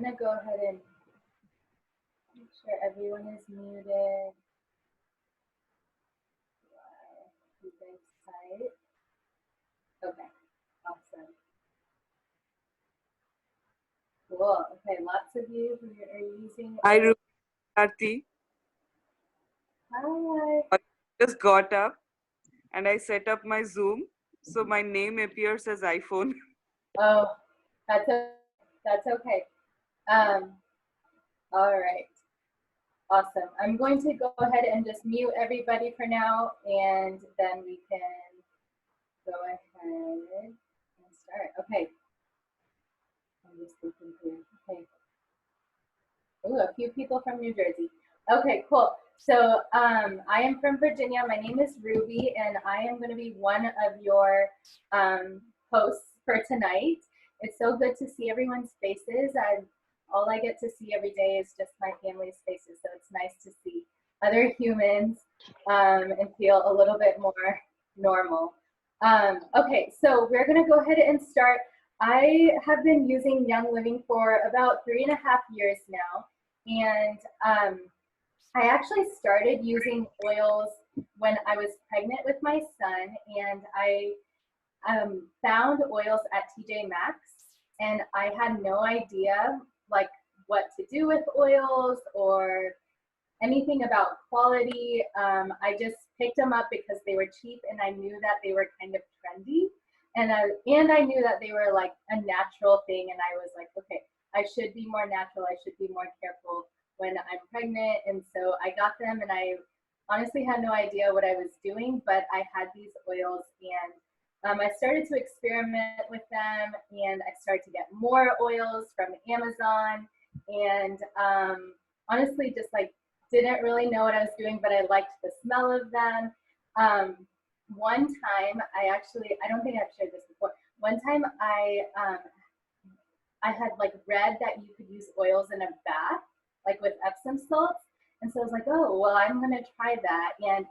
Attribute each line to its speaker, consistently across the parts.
Speaker 1: gonna go ahead and make sure everyone is muted. You guys tight? Okay, awesome. Cool. Okay, lots of you who are using.
Speaker 2: Hi, Rupi.
Speaker 1: Hi.
Speaker 2: I just got up and I set up my Zoom, so my name appears as iPhone.
Speaker 1: Oh, that's okay. All right. Awesome. I'm going to go ahead and just mute everybody for now, and then we can go ahead and start. Okay. I'm just looking here. Okay. Ooh, a few people from New Jersey. Okay, cool. So I am from Virginia. My name is Ruby, and I am going to be one of your hosts for tonight. It's so good to see everyone's faces. All I get to see every day is just my family's faces, so it's nice to see other humans and feel a little bit more normal. Okay, so we're going to go ahead and start. I have been using Young Living for about 3.5 years now, and I actually started using oils when I was pregnant with my son, and I found oils at TJ Maxx, and I had no idea like what to do with oils or anything about quality. I just picked them up because they were cheap, and I knew that they were kind of trendy, and I knew that they were like a natural thing, and I was like, okay, I should be more natural. I should be more careful when I'm pregnant, and so I got them, and I honestly had no idea what I was doing, but I had these oils, and I started to experiment with them, and I started to get more oils from Amazon, and honestly just like didn't really know what I was doing, but I liked the smell of them. One time I don't think I've shared this before. One time I had like read that you could use oils in a bath, like with Epsom salts. And so I was like, oh, well, I'm gonna try that. And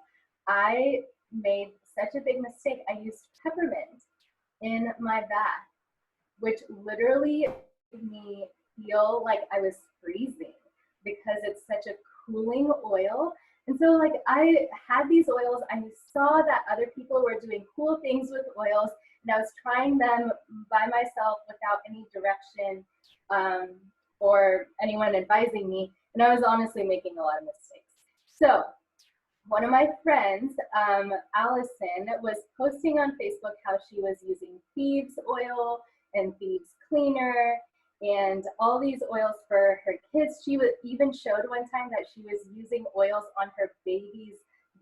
Speaker 1: I made such a big mistake. I used peppermint in my bath, which literally made me feel like I was freezing because it's such a cooling oil. And so like I had these oils, I saw that other people were doing cool things with oils, and I was trying them by myself without any direction or anyone advising me, and I was honestly making a lot of mistakes. So one of my friends, Allison, was posting on Facebook how she was using Thieves oil and Thieves cleaner and all these oils for her kids. She even showed one time that she was using oils on her baby's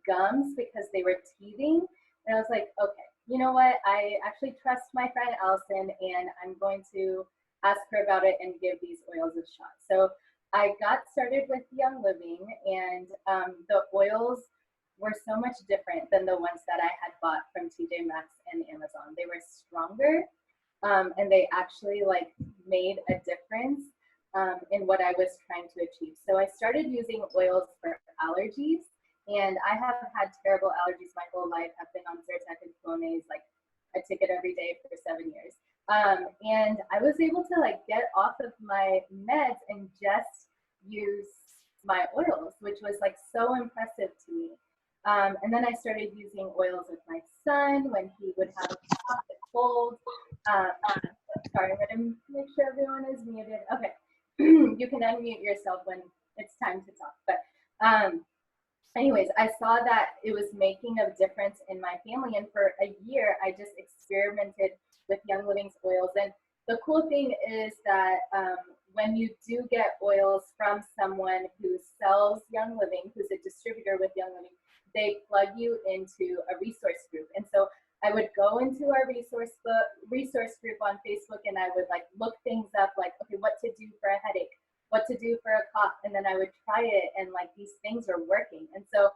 Speaker 1: gums because they were teething. And I was like, okay, you know what? I actually trust my friend Allison, and I'm going to ask her about it and give these oils a shot. So I got started with Young Living, and the oils were so much different than the ones that I had bought from TJ Maxx and Amazon. They were stronger, and they actually like made a difference in what I was trying to achieve. So I started using oils for allergies, and I have had terrible allergies my whole life. I've been on Zyrtec and Flonase, like I take it every day for 7 years. And I was able to like get off of my meds and just use my oils, which was like so impressive to me. And then I started using oils with my son when he would have a cold. Sorry, I'm gonna make sure everyone is muted. Okay, you can unmute yourself when it's time to talk. But anyways, I saw that it was making a difference in my family, and for a year, I just experimented with Young Living's oils. And the cool thing is that when you do get oils from someone who sells Young Living, who's a distributor with Young Living, they plug you into a resource group. And so I would go into our resource group on Facebook, and I would like look things up, like, okay, what to do for a headache, what to do for a cough, and then I would try it, and like these things are working. And so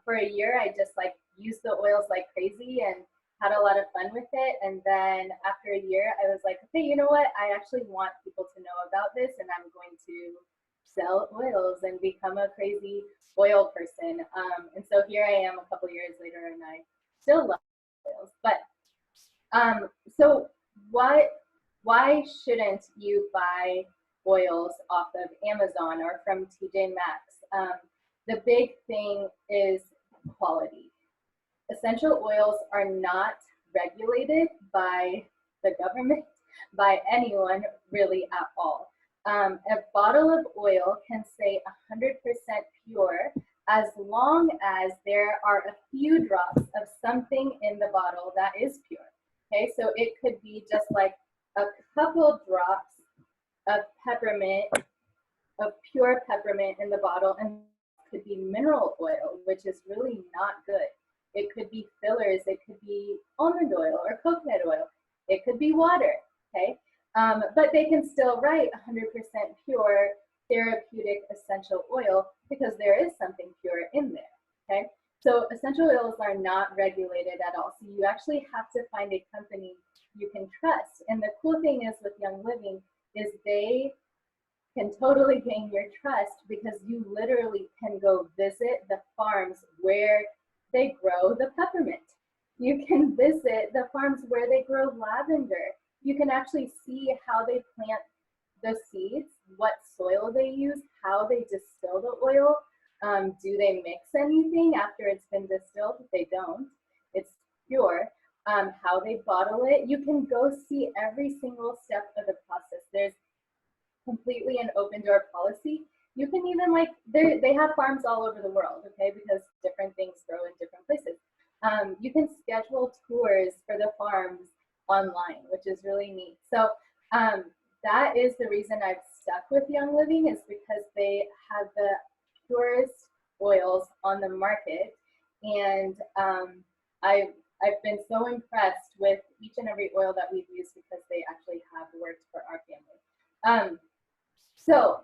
Speaker 1: for a year, I just like used the oils like crazy and had a lot of fun with it. And then after a year, I was like, okay, you know what? I actually want people to know about this, and I'm going to sell oils and become a crazy oil person. And so here I am a couple years later, and I still love oils. But so why shouldn't you buy oils off of Amazon or from TJ Maxx. The big thing is quality. Essential oils are not regulated by the government, by anyone really at all. A bottle of oil can say 100% pure as long as there are a few drops of something in the bottle that is pure. Okay, so it could be just like a couple drops of peppermint, of pure peppermint in the bottle, and it could be mineral oil, which is really not good. It could be fillers, it could be almond oil or coconut oil, it could be water, okay? But they can still write 100% pure therapeutic essential oil because there is something pure in there, okay? So essential oils are not regulated at all. So you actually have to find a company you can trust. And the cool thing is with Young Living is they can totally gain your trust because you literally can go visit the farms where they grow the peppermint. You can visit the farms where they grow lavender. You can actually see how they plant the seeds, what soil they use, how they distill the oil. Do they mix anything after it's been distilled? They don't. It's pure. How they bottle it. You can go see every single step of the process. There's completely an open door policy. You can even they have farms all over the world, okay, because different things grow in different places. You can schedule tours for the farms online, which is really neat. So that is the reason I've stuck with Young Living, is because they have the purest oils on the market. And I've been so impressed with each and every oil that we've used because they actually have worked for our family. So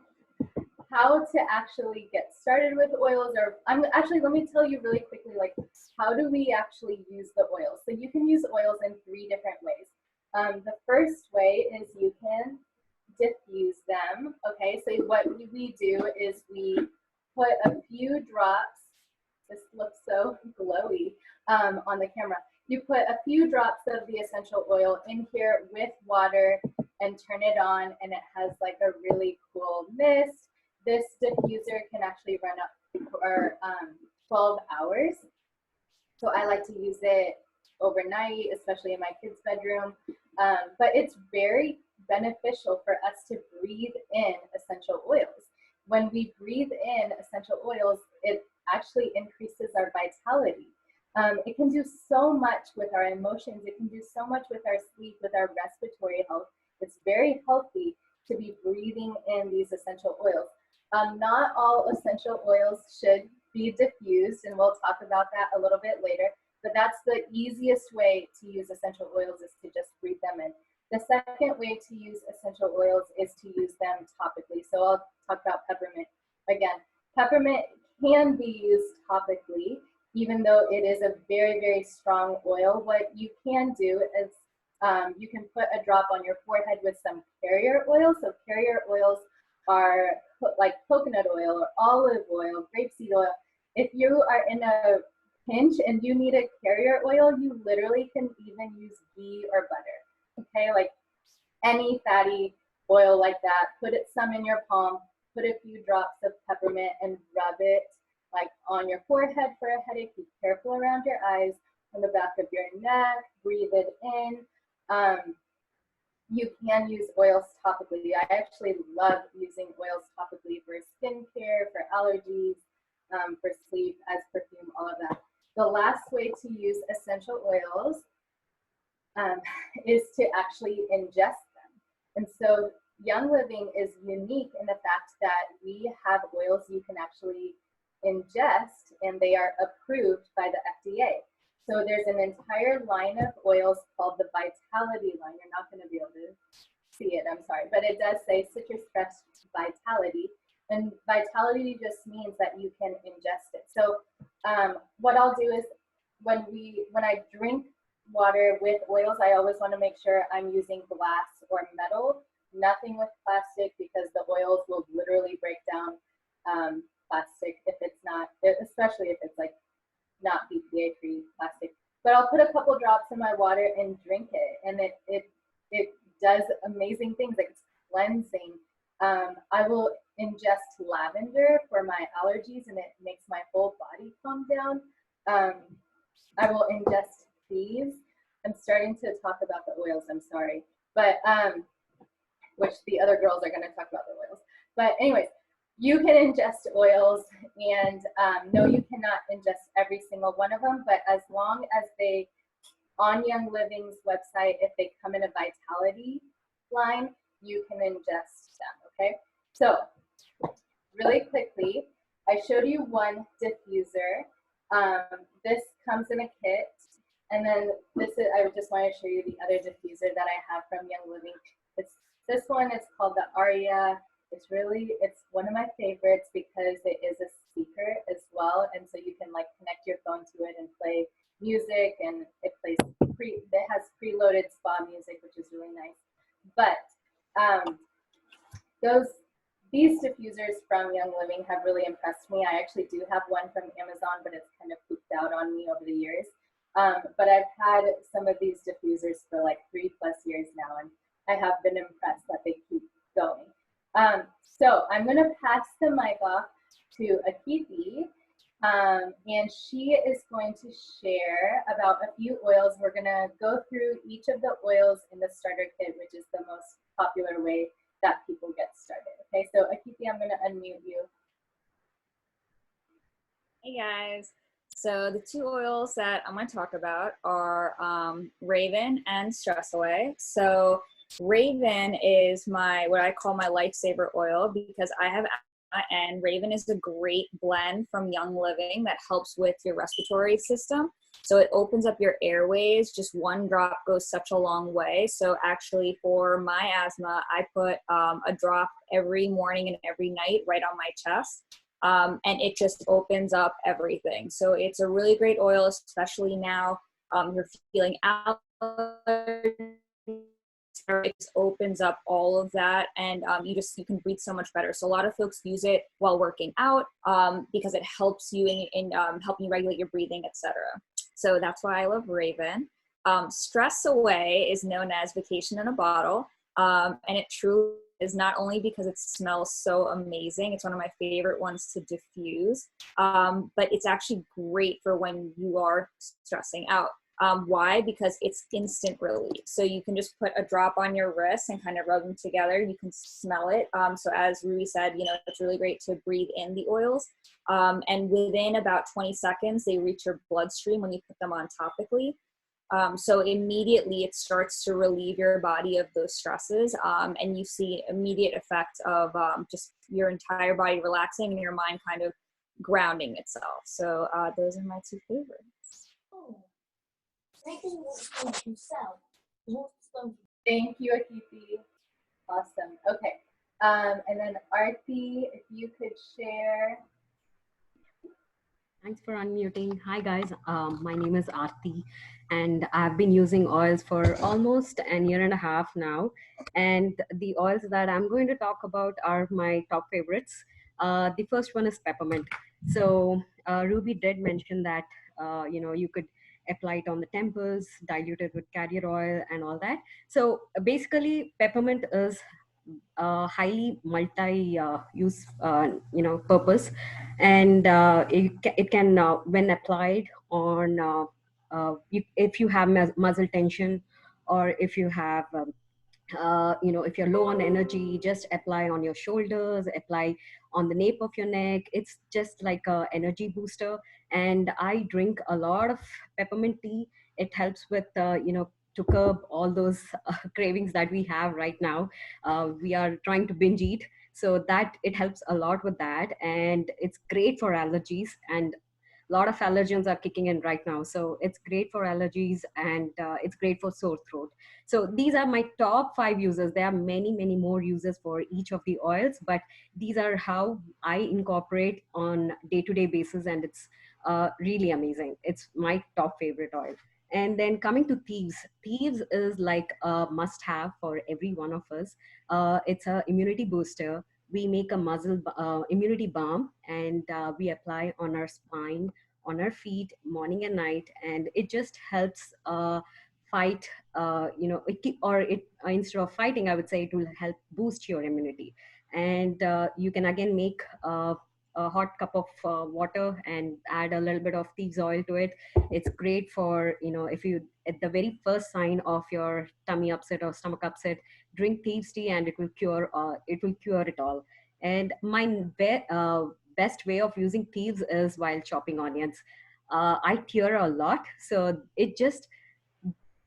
Speaker 1: how to actually get started with oils, or let me tell you really quickly, like, how do we actually use the oils? So you can use oils in 3 different ways. The first way is you can diffuse them. Okay, so what we do is we put a few drops. This looks so glowy on the camera. You put a few drops of the essential oil in here with water and turn it on, and it has like a really cool mist. This diffuser can actually run up for 12 hours. So I like to use it overnight, especially in my kids' bedroom. But it's very beneficial for us to breathe in essential oils. When we breathe in essential oils, it actually increases our vitality. It can do so much with our emotions. It can do so much with our sleep, with our respiratory health. It's very healthy to be breathing in these essential oils. Not all essential oils should be diffused, and we'll talk about that a little bit later, but that's the easiest way to use essential oils, is to just breathe them in. The second way to use essential oils is to use them topically. So I'll talk about peppermint. Again, peppermint can be used topically, even though it is a very, very strong oil. What you can do is you can put a drop on your forehead with some carrier oil. So carrier oils are like coconut oil or olive oil, grapeseed oil. If you are in a pinch and you need a carrier oil, you literally can even use ghee or butter. Okay, like any fatty oil like that, put it some in your palm, put a few drops of peppermint and rub it like on your forehead for a headache. Be careful around your eyes, on the back of your neck, breathe it in. You can use oils topically. I actually love using oils topically for skincare, for allergies, for sleep, as perfume, all of that. The last way to use essential oils is to actually ingest them. And so Young Living is unique in the fact that we have oils you can actually ingest, and they are approved by the FDA. So there's an entire line of oils called the Vitality line. You're not going to be able to see it, I'm sorry, but it does say Citrus Fresh Vitality. And Vitality just means that you can ingest it. So what I'll do is when I drink water with oils, I always want to make sure I'm using glass or metal, nothing with plastic, because the oils will literally break down plastic if it's not, especially if it's like not BPA free plastic. But I'll put a couple drops in my water and drink it, and it does amazing things, like it's cleansing. I will ingest lavender for my allergies, and it makes my whole body calm down. I will ingest these. I'm starting to talk about the oils, I'm sorry. But which the other girls are going to talk about the oils. But anyways, you can ingest oils, and no, you cannot ingest every single one of them, but as long as they, on Young Living's website, if they come in a vitality line, you can ingest them, okay? So really quickly, I showed you one diffuser. This comes in a kit. And then this is, I just want to show you the other diffuser that I have from Young Living. This one is called the Aria. It's one of my favorites because it is a speaker as well. And so you can like connect your phone to it and play music, and it has preloaded spa music, which is really nice. But these diffusers from Young Living have really impressed me. I actually do have one from Amazon, but it's kind of pooped out on me over the years. But I've had some of these diffusers for like 3+ years now, and I have been impressed that they keep going. So I'm going to pass the mic off to Akithi, and she is going to share about a few oils. We're going to go through each of the oils in the starter kit, which is the most popular way that people get started. Okay, so Akithi, I'm going to unmute you.
Speaker 3: Hey guys. So the two oils that I'm going to talk about are Raven and Stress Away. So Raven is what I call my lifesaver oil, because I have asthma, and Raven is a great blend from Young Living that helps with your respiratory system. So it opens up your airways. Just one drop goes such a long way. So actually for my asthma, I put a drop every morning and every night right on my chest. And it just opens up everything. So it's a really great oil, especially now you're feeling allergies. It just opens up all of that, and you can breathe so much better. So a lot of folks use it while working out because it helps you in helping you regulate your breathing, etc. So that's why I love Raven. Stress Away is known as Vacation in a Bottle, and it truly is, not only because it smells so amazing, it's one of my favorite ones to diffuse, but it's actually great for when you are stressing out. Why? Because it's instant relief. So you can just put a drop on your wrist and kind of rub them together. You can smell it. So as Ruby said, it's really great to breathe in the oils. And within about 20 seconds, they reach your bloodstream when you put them on topically. So immediately it starts to relieve your body of those stresses, and you see immediate effect of just your entire body relaxing and your mind kind of grounding itself. So those are my two favorites.
Speaker 1: Thank you, Akithi. Awesome. Okay. And then Aarti, if you could share.
Speaker 4: Thanks for unmuting. Hi guys, my name is Aarti, and I've been using oils for almost a year and a half now. And the oils that I'm going to talk about are my top favorites. The first one is peppermint. So Ruby did mention that you could apply it on the temples, dilute it with carrier oil and all that. So basically, peppermint is highly multi-use purpose, and it can when applied on if you have muscle tension, or if you have if you're low on energy, just apply on your shoulders, apply on the nape of your neck. It's just like a energy booster. And I drink a lot of peppermint tea. It helps with to curb all those cravings that we have right now. We are trying to binge eat, so that it helps a lot with that. And it's great for allergies, and a lot of allergens are kicking in right now, so it's great for allergies, and it's great for sore throat. So these are my top 5 uses. There are many, many more uses for each of the oils, but these are how I incorporate on day-to-day basis, and it's really amazing. It's my top favorite oil. And then coming to Thieves. Thieves is like a must-have for every one of us. It's a immunity booster. We make a muscle immunity balm, and we apply on our spine, on our feet, morning and night, and it just helps fight, instead of fighting, I would say it will help boost your immunity. And you can again make a hot cup of water and add a little bit of thieves oil to it. It's great for, if you, at the very first sign of your tummy upset or stomach upset, drink thieves tea and it will cure it all. And my best way of using thieves is while chopping onions. I tear a lot, so it just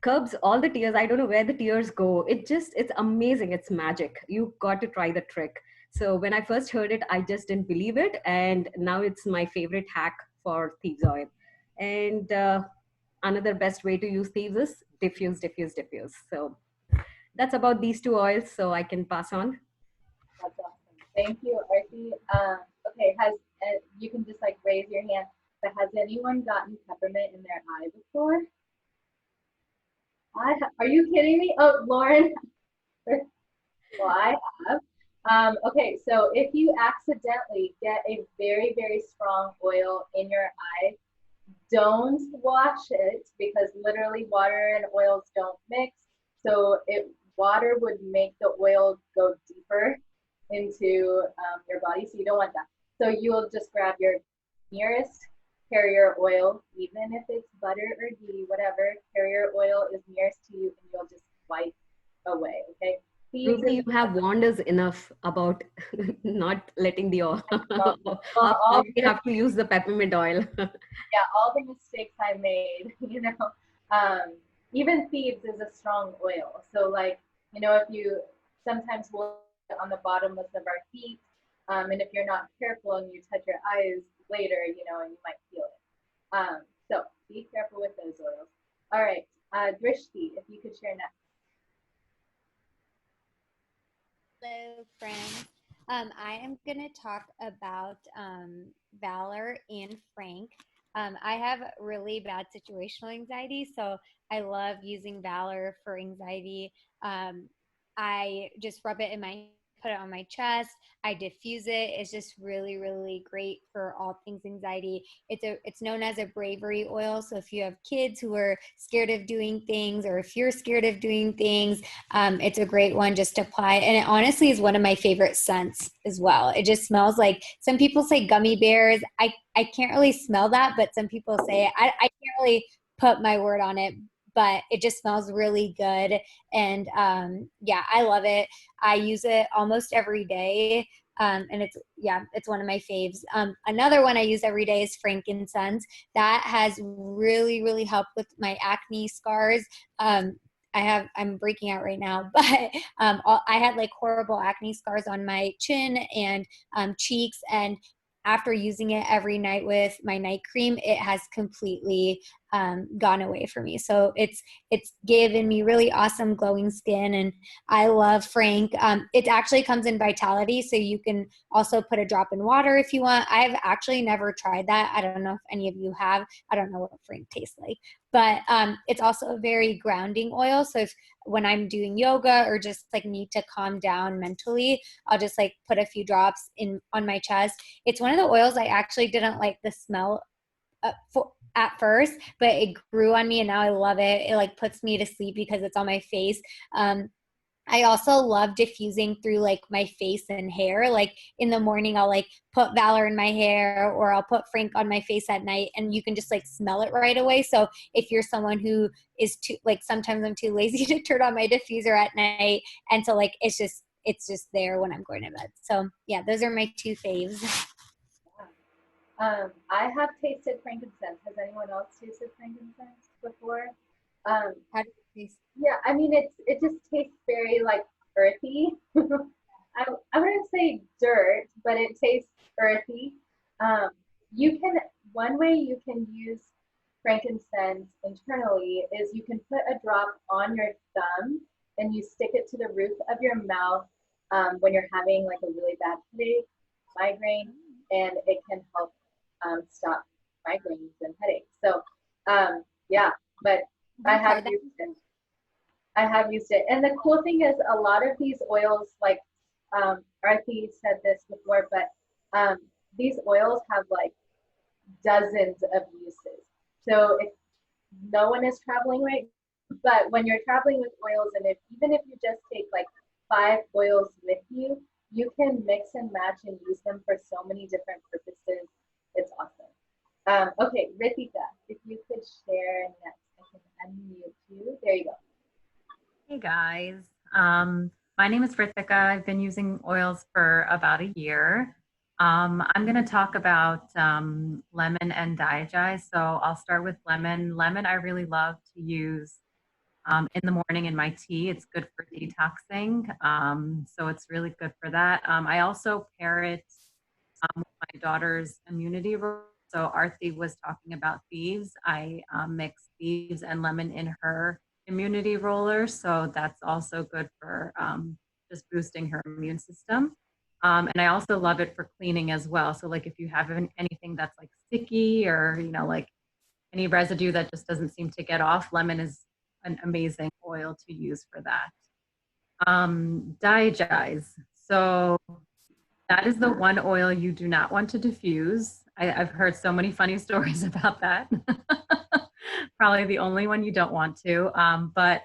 Speaker 4: curbs all the tears. I don't know where the tears go. It's amazing. It's magic. You got to try the trick. So when I first heard it, I just didn't believe it. And now it's my favorite hack for thieves oil. And another best way to use thieves is diffuse, diffuse, diffuse. So that's about these two oils. So I can pass on.
Speaker 1: That's awesome. Thank you, Arti. Okay, you can just like raise your hand, but has anyone gotten peppermint in their eye before? Are you kidding me? Oh, Lauren. Well, I have. Okay, so if you accidentally get a very, very strong oil in your eye, don't wash it, because literally water and oils don't mix. So water would make the oil go deeper into your body, so you don't want that. So you'll just grab your nearest carrier oil, even if it's butter or ghee, whatever carrier oil is nearest to you, and you'll just wipe away, okay?
Speaker 4: Ruby, you have warned us enough about not letting the oil.
Speaker 1: All
Speaker 4: We have to use the peppermint oil.
Speaker 1: Yeah, all the mistakes I made, even thieves is a strong oil. So like, if you sometimes will on the bottoms of our feet, and if you're not careful and you touch your eyes later, and you might feel it. So be careful with those oils. All right, Drishti, if you could share next.
Speaker 5: Hello, friends. I am going to talk about Valor and Frank. I have really bad situational anxiety, so I love using Valor for anxiety. I just rub it put it on my chest. I diffuse it. It's just really, really great for all things anxiety. It's known as a bravery oil. So if you have kids who are scared of doing things, or if you're scared of doing things, it's a great one just to apply. And it honestly is one of my favorite scents as well. It just smells like, some people say gummy bears. I can't really smell that, but some people say it. I can't really put my word on it, but it just smells really good. And yeah, I love it. I use it almost every day. And it's one of my faves. Another one I use every day is frankincense. That has really, really helped with my acne scars. I'm breaking out right now, but I had like horrible acne scars on my chin and cheeks, and after using it every night with my night cream, it has completely gone away for me. So it's given me really awesome glowing skin, and I love Frank. It actually comes in Vitality, so you can also put a drop in water if you want. I've actually never tried that. I don't know if any of you have. I don't know what Frank tastes like, but it's also a very grounding oil. So when I'm doing yoga or just like need to calm down mentally, I'll just like put a few drops on my chest. It's one of the oils I actually didn't like the smell at first, but it grew on me and now I love it. It like puts me to sleep because it's on my face. I also love diffusing through like my face and hair. Like in the morning, I'll like put Valor in my hair, or I'll put Frank on my face at night, and you can just like smell it right away. So if you're someone who is too, like sometimes I'm too lazy to turn on my diffuser at night. And so like, it's just there when I'm going to bed. So yeah, those are my two faves.
Speaker 1: I have tasted frankincense. Has anyone else tasted frankincense before?
Speaker 5: How does it taste?
Speaker 1: Yeah, I mean, it just tastes very like earthy. I wouldn't say dirt, but it tastes earthy. One way you can use frankincense internally is you can put a drop on your thumb and you stick it to the roof of your mouth when you're having like a really bad headache, migraine, and it can help stop migraines and headaches. So yeah, but I have used it. I have used it. And the cool thing is a lot of these oils, like Arti said this before, but these oils have like dozens of uses. So if no one is traveling right, but when you're traveling with oils, and even if you just take like 5 oils with you, you can mix and match and use them for so many different purposes. It's awesome. Okay, Ritika, if you could share next, I can unmute you. There you go.
Speaker 6: Hey guys, my name is Ritika. I've been using oils for about a year. I'm going to talk about lemon and Diagi. So I'll start with lemon. Lemon I really love to use in the morning in my tea. It's good for detoxing. So it's really good for that. I also pair it with my daughter's immunity roll. So Arthi was talking about thieves. I mix thieves and lemon in her immunity roller. So that's also good for just boosting her immune system. And I also love it for cleaning as well. So like if you have anything that's like sticky or, you know, like any residue that just doesn't seem to get off, lemon is an amazing oil to use for that. Diagize. So that is the one oil you do not want to diffuse. I've heard so many funny stories about that. Probably the only one you don't want to. But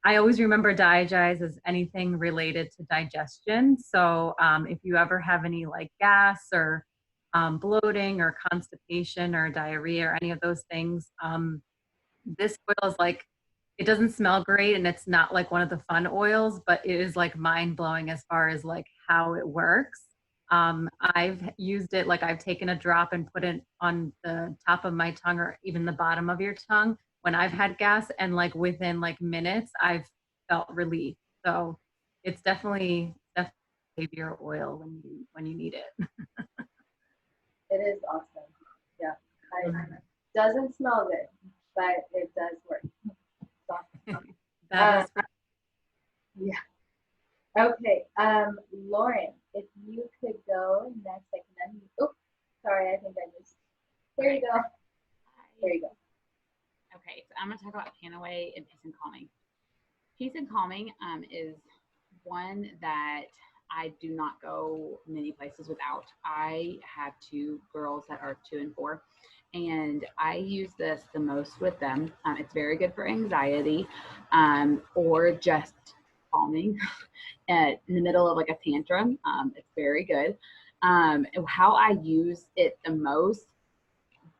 Speaker 6: I always remember Diagize as anything related to digestion. So if you ever have any like gas or bloating or constipation or diarrhea or any of those things, this oil is like, it doesn't smell great and it's not like one of the fun oils, but it is like mind blowing as far as like how it works. I've used it, like I've taken a drop and put it on the top of my tongue or even the bottom of your tongue when I've had gas, and like within like minutes, I've felt relief. So it's definitely your oil when you need it.
Speaker 1: It is awesome. Yeah. Doesn't smell good, but it does work.
Speaker 6: That is
Speaker 1: Yeah. Okay. Lauren, if you could go next, I can unmute. Oh, sorry, I think I just. There you go. There you go.
Speaker 7: Okay, so I'm going to talk about Panaway and Peace and Calming. Peace and Calming is one that I do not go many places without. I have two girls that are 2 and 4, and I use this the most with them. It's very good for anxiety or just calming in the middle of like a tantrum. It's very good. How I use it the most,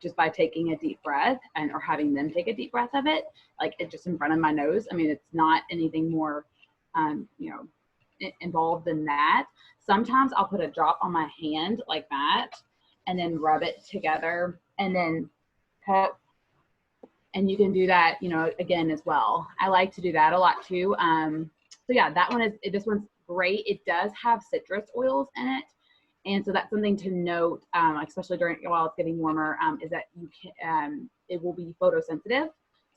Speaker 7: just by taking a deep breath or having them take a deep breath of it, like it just in front of my nose. I mean, it's not anything more, involved than that. Sometimes I'll put a drop on my hand like that and then rub it together and then cut. And you can do that, again as well. I like to do that a lot too. So yeah, this one's great. It does have citrus oils in it. And so that's something to note, especially while it's getting warmer, is that you can, it will be photosensitive.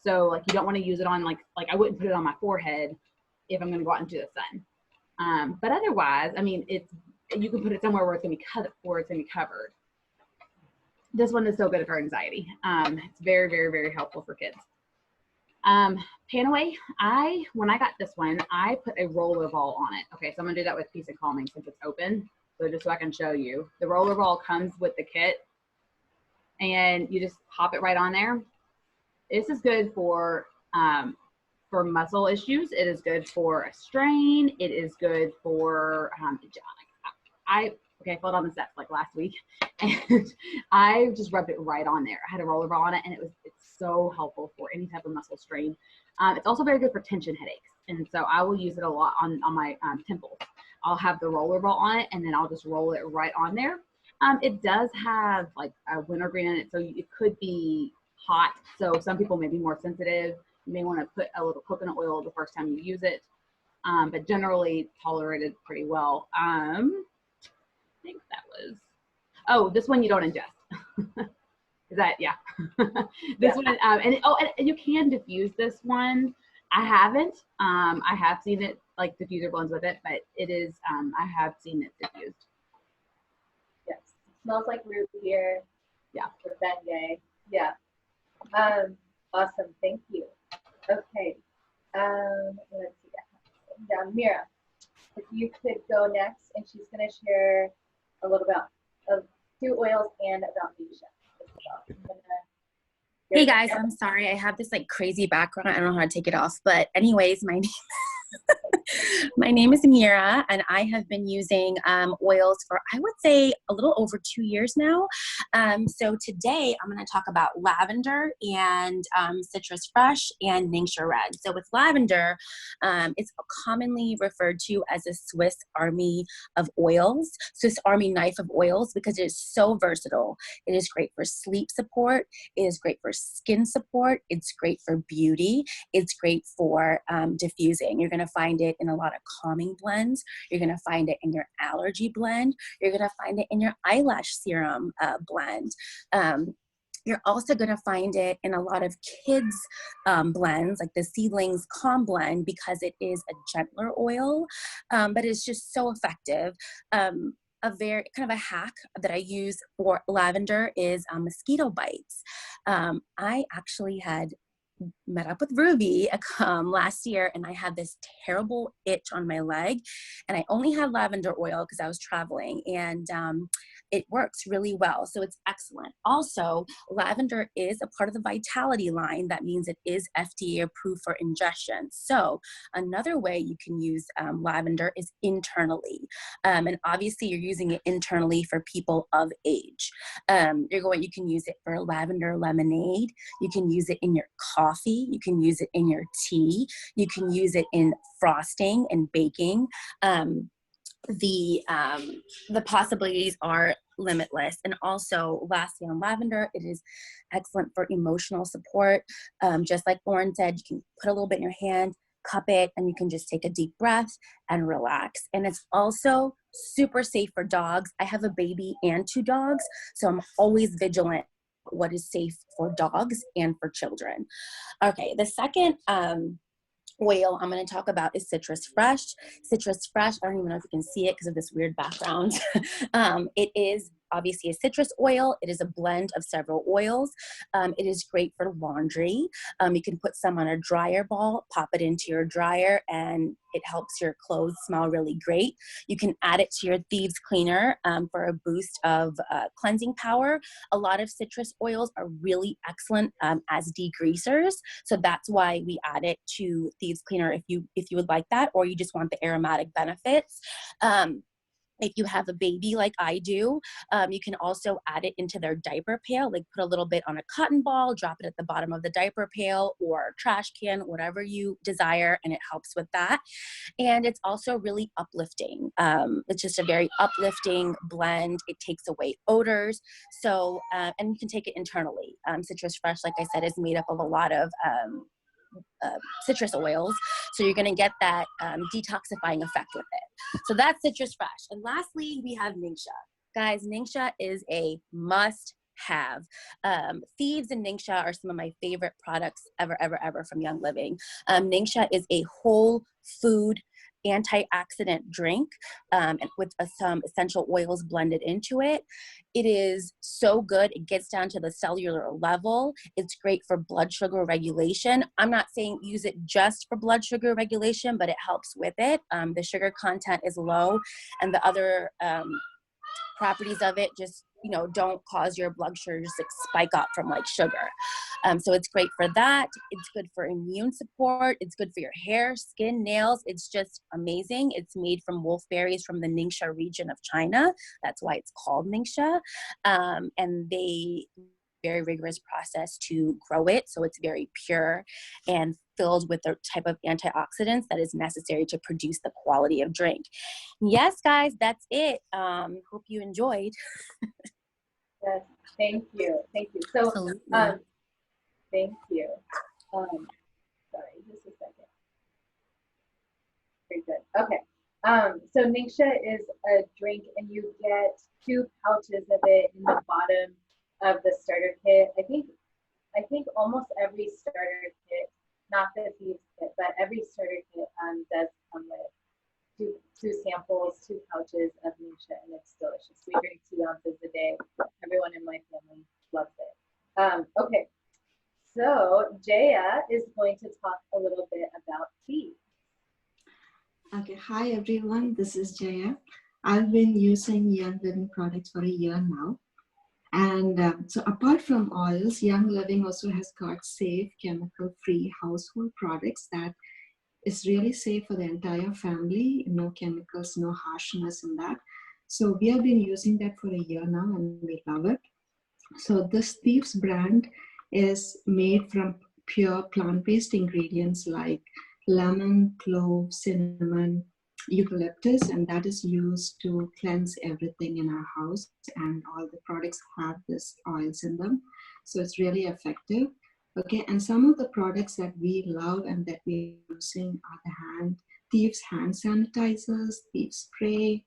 Speaker 7: So like you don't want to use it on like I wouldn't put it on my forehead if I'm going to go out into the sun. But otherwise, I mean, you can put it somewhere where it's going to be covered. This one is so good for anxiety. It's very, very, very helpful for kids. Panaway, when I got this one, I put a roller ball on it. Okay, so I'm going to do that with Peace and Calming since it's open. So just so I can show you, the roller ball comes with the kit and you just pop it right on there. This is good for muscle issues. It is good for a strain. It is good for, I fell down the steps like last week and I just rubbed it right on there. I had a roller ball on it and it's so helpful for any type of muscle strain. It's also very good for tension headaches. And so I will use it a lot on my temples. I'll have the roller ball on it and then I'll just roll it right on there. It does have like a wintergreen in it, so it could be hot. So some people may be more sensitive. You may want to put a little coconut oil the first time you use it, but generally tolerated pretty well. I think that was, this one you don't ingest. Is that, yeah. This one, and you can diffuse this one. I haven't. I have seen it like diffuser blends with it, but it is, I have seen it diffused.
Speaker 1: Yes, it smells like root beer.
Speaker 6: Yeah.
Speaker 1: For Bengay. Yeah. Awesome, thank you. Okay, let's see. Now, Mira, if you could go next, and she's gonna share a little about two oils and about Nisha as well.
Speaker 8: Hey guys, I'm sorry. I have this like crazy background. I don't know how to take it off. But anyways, my name My name is Mira, and I have been using oils for, I would say, a little over 2 years now. So today I'm going to talk about lavender and citrus fresh and Ningxia red. So with lavender, it's commonly referred to as a Swiss Army of oils, Swiss Army knife of oils, because it is so versatile. It is great for sleep support. It is great for skin support. It's great for beauty. It's great for diffusing. You're going to find it in a lot of calming blends. You're going to find it in your allergy blend. You're going to find it in your eyelash serum blend. You're also going to find it in a lot of kids blends, like the Seedlings Calm blend, because it is a gentler oil, but it's just so effective. A very kind of a hack that I use for lavender is mosquito bites. I actually had met up with Ruby last year, and I had this terrible itch on my leg, and I only had lavender oil because I was traveling, and it works really well. So it's excellent. Also, lavender is a part of the Vitality line. That means it is FDA approved for ingestion. So another way you can use lavender is internally. And obviously you're using it internally for people of age. You can use it for lavender lemonade. You can use it in your coffee. You can use it in your tea. You can use it in frosting and baking. The possibilities are limitless. And also, lastly, on lavender, it is excellent for emotional support. Just like Lauren said, you can put a little bit in your hand, cup it, and you can just take a deep breath and relax. And it's also super safe for dogs. I have a baby and 2 dogs, so I'm always vigilant what is safe for dogs and for children. Okay, the second oil I'm going to talk about is Citrus Fresh. Citrus Fresh, I don't even know if you can see it because of this weird background. It is obviously a citrus oil. It is a blend of several oils. It is great for laundry. You can put some on a dryer ball, pop it into your dryer, and it helps your clothes smell really great. You can add it to your Thieves Cleaner for a boost of cleansing power. A lot of citrus oils are really excellent as degreasers, so that's why we add it to Thieves Cleaner if you would like that, or you just want the aromatic benefits. If you have a baby like I do, you can also add it into their diaper pail, like put a little bit on a cotton ball, drop it at the bottom of the diaper pail or trash can, whatever you desire, and it helps with that. And it's also really uplifting. It's just a very uplifting blend. It takes away odors. So, and you can take it internally. Citrus Fresh, like I said, is made up of a lot of citrus oils, so you're going to get that detoxifying effect with it. So that's Citrus Fresh. And lastly, we have Ningxia. Guys, Ningxia is a must have. Thieves and Ningxia are some of my favorite products ever from Young Living. Ningxia is a whole food antioxidant drink and with some essential oils blended into it. It is so good. It gets down to the cellular level. It's great for blood sugar regulation. I'm not saying use it just for blood sugar regulation, but it helps with it. The sugar content is low, and the other properties of it just, don't cause your blood sugar to spike up from like sugar. So it's great for that. It's good for immune support. It's good for your hair, skin, nails. It's just amazing. It's made from wolfberries from the Ningxia region of China. That's why it's called Ningxia. And they very rigorous process to grow it. So it's very pure and filled with the type of antioxidants that is necessary to produce the quality of drink. Yes, guys, that's it. Hope you enjoyed.
Speaker 1: Yes, thank you. Thank you. So,
Speaker 8: Absolutely.
Speaker 1: thank you. Sorry, just a second. Very good. Okay. So Ningxia is a drink, and you get 2 pouches of it in the bottom of the starter kit. I think almost every starter kit, not the Thieves kit, but every starter kit does come with two samples, 2 pouches of Ningxia, and it's delicious. We drink 2 ounces a day. Everyone in my family loves it. Okay, so Jaya is going to talk a little bit about tea.
Speaker 9: Okay, hi everyone, this is Jaya. I've been using Young Living products for a year now. And so apart from oils, Young Living also has got safe, chemical-free household products that it's really safe for the entire family. No chemicals, no harshness in that. So we have been using that for a year now and we love it. So this Thieves brand is made from pure plant-based ingredients like lemon, clove, cinnamon, eucalyptus, and that is used to cleanse everything in our house, and all the products have this oils in them. So it's really effective. Okay, and some of the products that we love and that we're using are the Thieves hand sanitizers, Thieves spray,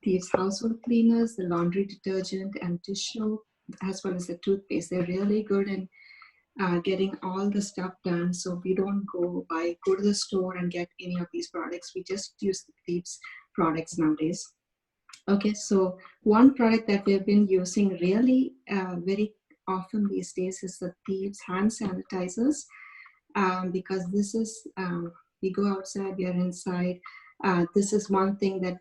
Speaker 9: Thieves household cleaners, the laundry detergent and tissue, as well as the toothpaste. They're really good in getting all the stuff done. So we don't go to the store and get any of these products. We just use the Thieves products nowadays. Okay, so one product that we've been using really very often these days is the Thieves hand sanitizers, because this is, we go outside, we are inside. This is one thing that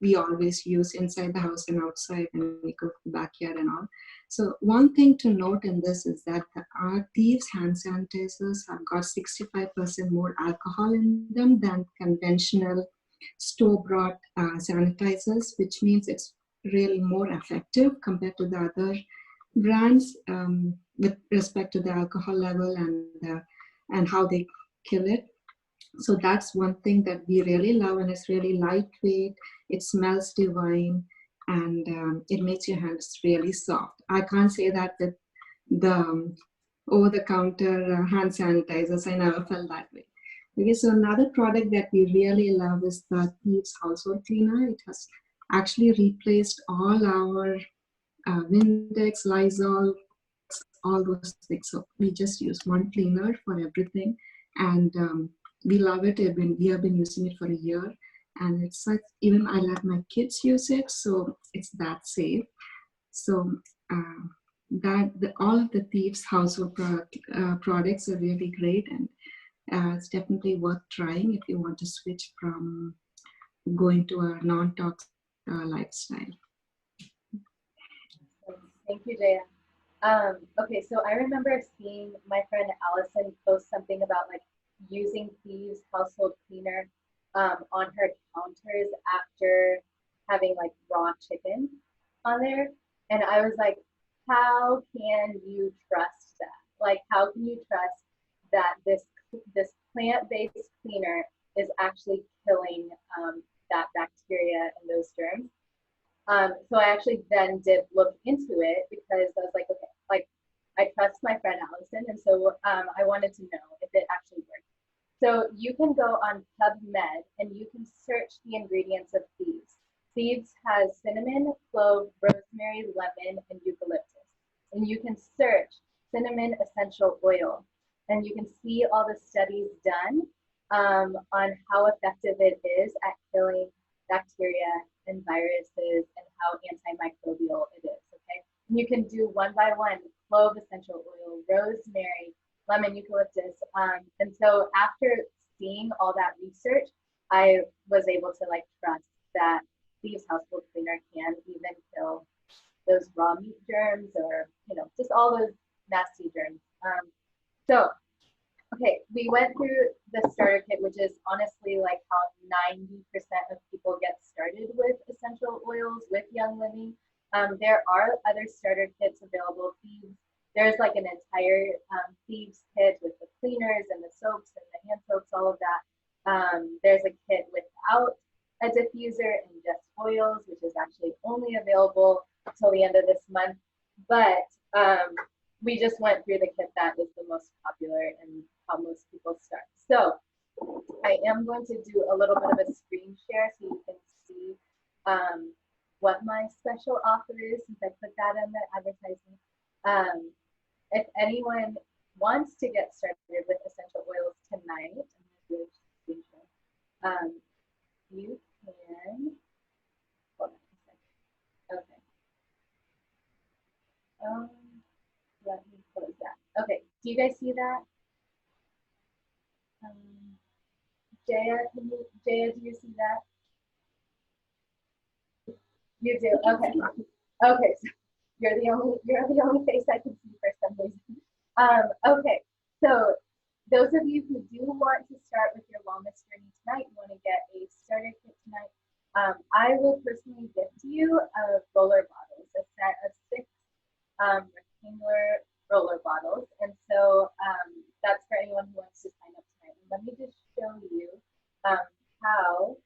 Speaker 9: we always use inside the house and outside when we go to the backyard and all. So one thing to note in this is that our Thieves hand sanitizers have got 65% more alcohol in them than conventional store-bought sanitizers, which means it's really more effective compared to the other brands with respect to the alcohol level and how they kill it. So that's one thing that we really love, and it's really lightweight. It smells divine, and it makes your hands really soft. I can't say that with the over-the-counter hand sanitizers. I never felt that way. Okay, so another product that we really love is the Thieves household cleaner. It has actually replaced all our Windex, Lysol, all those things. So we just use one cleaner for everything, and we love it. We have been using it for a year, and it's like, even I let my kids use it, so it's that safe. So all of the Thieves household products are really great, and it's definitely worth trying if you want to switch from going to a non-toxic lifestyle.
Speaker 1: Thank you, Jaya. Okay, so I remember seeing my friend Allison post something about like using Thieves household cleaner on her counters after having like raw chicken on there. And I was like, how can you trust that? Like, how can you trust that this plant-based cleaner is actually killing that bacteria and those germs? So I actually then did look into it because I was like, okay, like I trust my friend Allison, and so I wanted to know if it actually worked. So you can go on PubMed and you can search the ingredients of Thieves. Thieves has cinnamon, clove, rosemary, lemon, and eucalyptus. And you can search cinnamon essential oil, and you can see all the studies done on how effective it is at killing bacteria and viruses and how antimicrobial it is, okay? And you can do one by one: clove essential oil, rosemary, lemon, eucalyptus. And so after seeing all that research, I was able to like trust that Thieves household cleaner can even kill those raw meat germs, or, you know, just all those nasty germs. So, okay, we went through the starter kit, which is honestly like how 90% of people get started with essential oils with Young Living. There are other starter kits available. There's like an entire Thieves kit with the cleaners and the soaps and the hand soaps, all of that. There's a kit without a diffuser and just oils, which is actually only available until the end of this month. But we just went through the kit that is the most popular and how most people start. So I am going to do a little bit of a screen share so you can see what my special offer is, since I put that in the advertisement. If anyone wants to get started with essential oils tonight, I'm going to do a screen share. You can, hold on a second. Okay. Let me close that. Okay, do you guys see that? Jaya, do you see that? You do. Okay. Okay. So you're the only face I can see for some reason. Okay. So those of you who do want to start with your long wellness journey tonight, you want to get a starter kit tonight, I will personally gift you roller bottles, a set of 6 rectangular roller bottles. And so that's for anyone who wants to sign up tonight. And let me just show you how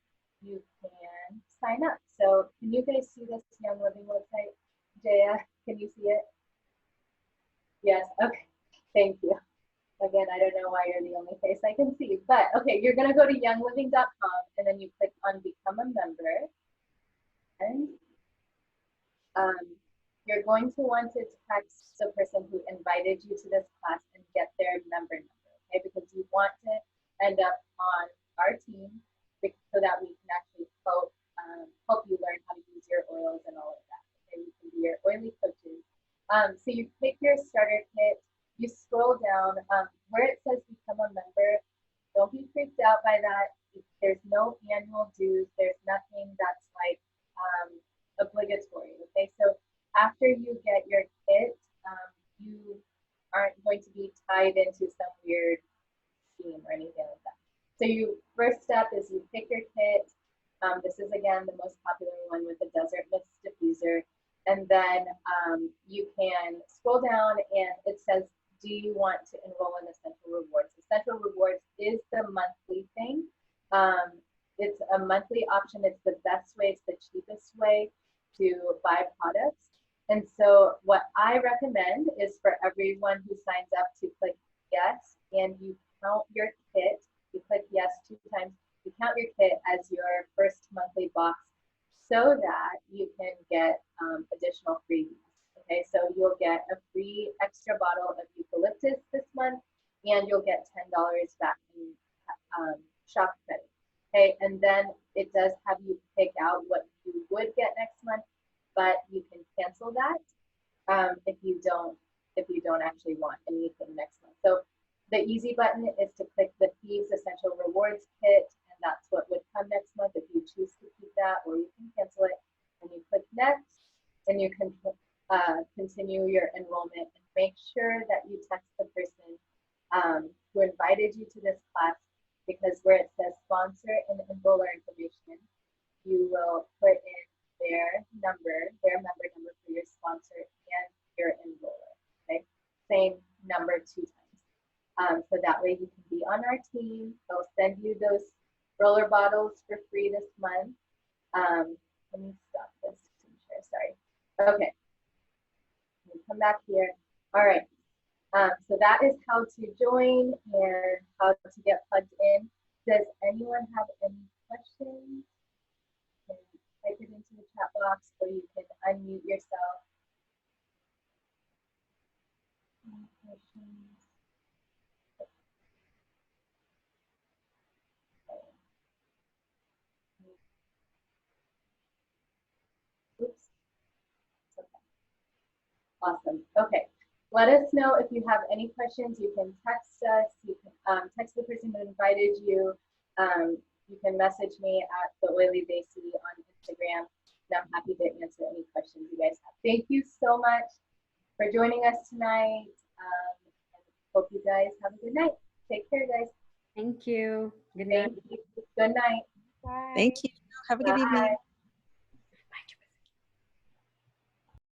Speaker 1: you can sign up. So can you guys see this Young Living website? Jaya, can you see it? Yes, okay, thank you. Again, I don't know why you're the only face I can see, but okay, you're gonna go to youngliving.com and then you click on become a member. And you're going to want to text the person who invited you to this class and get their member number, okay? Because you want to end up on our team so that we can actually help you learn how to use your oils and all of that. Okay, we can be your oily coaches. So you pick your starter kit, you scroll down where it says become a member. Don't be freaked out by that. There's no annual dues. There's nothing that's like obligatory. Okay, so after you get your kit, you aren't going to be tied into some weird scheme or anything like that. So first step is you pick your kit. This is again the most popular one with the Desert Mist diffuser. And then you can scroll down and it says, do you want to enroll in Essential Rewards? Essential Rewards is the monthly thing. It's a monthly option. It's the best way, it's the cheapest way to buy products. And so what I recommend is for everyone who signs up to click yes, and you count your kit. You click yes 2 times. You count your kit as your first monthly box so that you can get additional freebies. Okay, so you'll get a free extra bottle of eucalyptus this month, and you'll get $10 back in shop credit. Okay, and then it does have you pick out what you would get next month, but you can cancel that if you don't actually want anything next month. So the easy button is to click the Thieves Essential Rewards kit, and that's what would come next month if you choose to keep that, or you can cancel it. And you click next, and you can continue your enrollment, and make sure that you text the person who invited you to this class, because where it says sponsor and enroller information, you will put in their member number for your sponsor and your enroller. Okay, same number 2 times. So that way you can be on our team. They'll send you those roller bottles for free this month. Let me stop this screen share, sorry. Okay, let me come back here. All right, so that is how to join and how to get plugged in. Does anyone have any questions? You can type it into the chat box, or you can unmute yourself. Any questions? Oops. Okay. Awesome. Okay. Let us know if you have any questions. You can text us. You can text the person who invited you. You can message me at the Oily Basie on Instagram, and I'm happy to answer any questions you guys have. Thank you so much for joining us tonight. And hope you guys have a good night. Take care, guys.
Speaker 4: Thank you. Good night.
Speaker 1: Thank you. Good night.
Speaker 5: Bye.
Speaker 10: Thank you. Have a good evening.
Speaker 1: Bye.